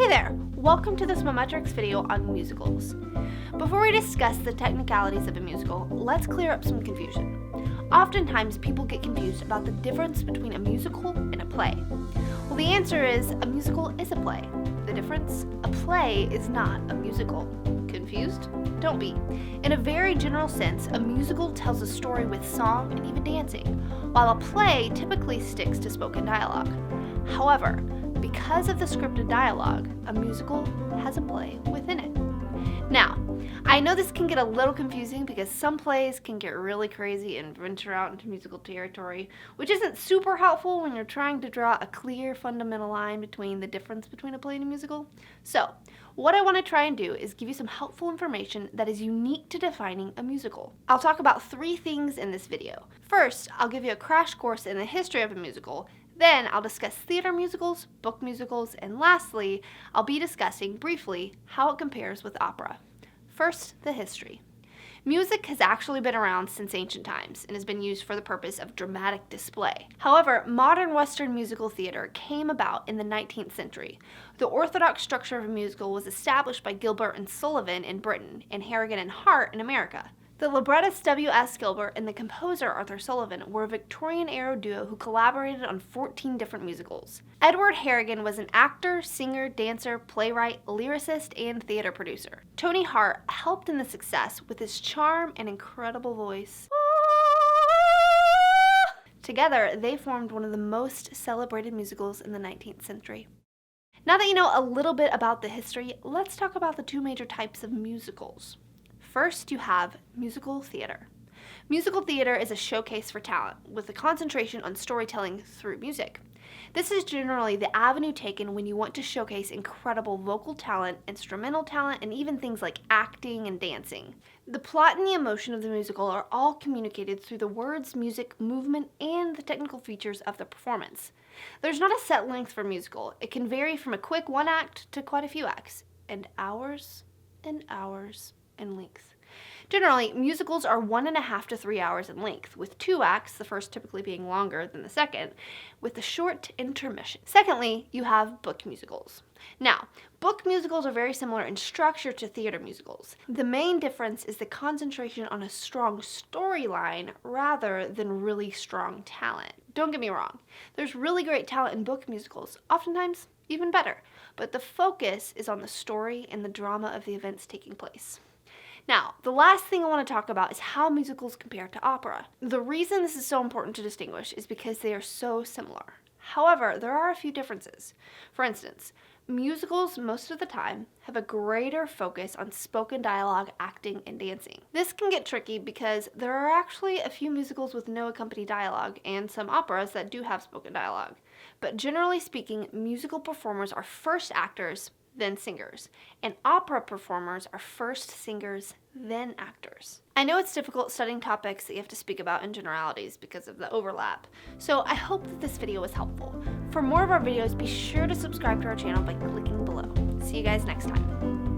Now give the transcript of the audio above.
Hey there! Welcome to this Mometrix video on musicals. Before we discuss the technicalities of a musical, let's clear up some confusion. Oftentimes, people get confused about the difference between a musical and a play. Well, the answer is a musical is a play. The difference? A play is not a musical. Confused? Don't be. In a very general sense, a musical tells a story with song and even dancing, while a play typically sticks to spoken dialogue. However, because of the scripted dialogue, a musical has a play within it. Now, I know this can get a little confusing because some plays can get really crazy and venture out into musical territory, which isn't super helpful when you're trying to draw a clear fundamental line between the difference between a play and a musical. So, what I want to try and do is give you some helpful information that is unique to defining a musical. I'll talk about 3 things in this video. First, I'll give you a crash course in the history of a musical. Then I'll discuss theater musicals, book musicals, and lastly, I'll be discussing briefly how it compares with opera. First, the history. Music has actually been around since ancient times and has been used for the purpose of dramatic display. However, modern Western musical theater came about in the 19th century. The orthodox structure of a musical was established by Gilbert and Sullivan in Britain and Harrigan and Hart in America. The librettist W.S. Gilbert and the composer Arthur Sullivan were a Victorian-era duo who collaborated on 14 different musicals. Edward Harrigan was an actor, singer, dancer, playwright, lyricist, and theater producer. Tony Hart helped in the success with his charm and incredible voice. Together, they formed one of the most celebrated musicals in the 19th century. Now that you know a little bit about the history, let's talk about the 2 major types of musicals. First, you have musical theater. Musical theater is a showcase for talent, with a concentration on storytelling through music. This is generally the avenue taken when you want to showcase incredible vocal talent, instrumental talent, and even things like acting and dancing. The plot and the emotion of the musical are all communicated through the words, music, movement, and the technical features of the performance. There's not a set length for a musical. It can vary from a quick 1 act to quite a few acts, and hours and hours in length. Generally, musicals are 1.5 to 3 hours in length, with 2 acts, the first typically being longer than the second, with a short intermission. Secondly, you have book musicals. Now, book musicals are very similar in structure to theater musicals. The main difference is the concentration on a strong storyline rather than really strong talent. Don't get me wrong, there's really great talent in book musicals, oftentimes even better, but the focus is on the story and the drama of the events taking place. Now, the last thing I want to talk about is how musicals compare to opera. The reason this is so important to distinguish is because they are so similar. However, there are a few differences. For instance, musicals most of the time have a greater focus on spoken dialogue, acting, and dancing. This can get tricky because there are actually a few musicals with no accompanied dialogue and some operas that do have spoken dialogue. But generally speaking, musical performers are first actors, then singers, and opera performers are first singers, then actors. I know it's difficult studying topics that you have to speak about in generalities because of the overlap, so I hope that this video was helpful. For more of our videos, be sure to subscribe to our channel by clicking below. See you guys next time.